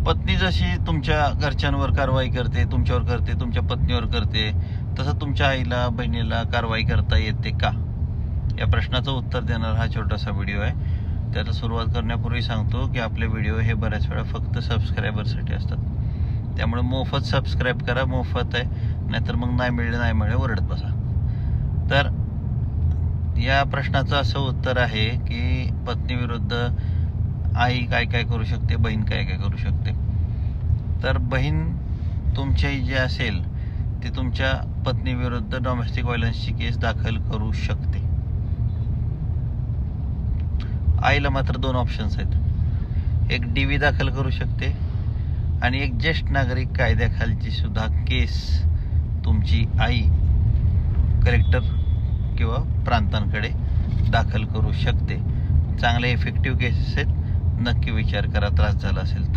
पत्नी जशी तुमच्या घरच्यांवर कारवाई करते, तुमच्यावर करते, तुमच्या पत्नीवर करते, तसं तुमच्या आईला बहिणीला कारवाई करता येते का, या प्रश्नाचं उत्तर देणार हा छोटासा व्हिडिओ आहे. त्याला सुरुवात करण्यापूर्वी सांगतो की आपले व्हिडिओ हे बऱ्याच वेळा फक्त सबस्क्रायबरसाठी असतात. त्यामुळे मोफत सबस्क्राईब करा, मोफत आहे. नाहीतर मग नाही मिळेल ओरडत बसा. तर या प्रश्नाचं असं उत्तर आहे की पत्नी विरुद्ध आई काय काय करू शकते, बहीण काय काय करू शकते. तर बहीण तुमची जी असेल ती तुमच्या पत्नी विरुद्ध डोमेस्टिक व्हायलन्सची केस दाखल करू शकते. आईला मात्र 2 ऑप्शन्स आहेत. एक DV दाखल करू शकते आणि एक ज्येष्ठ नागरिक कायद्याखालची सुद्धा केस तुमची आई कलेक्टर किंवा प्रांतांकडे दाखल करू शकते. चांगले इफेक्टिव्ह केसेस आहेत, नक्की विचार करा त्रास झाला असेल तर.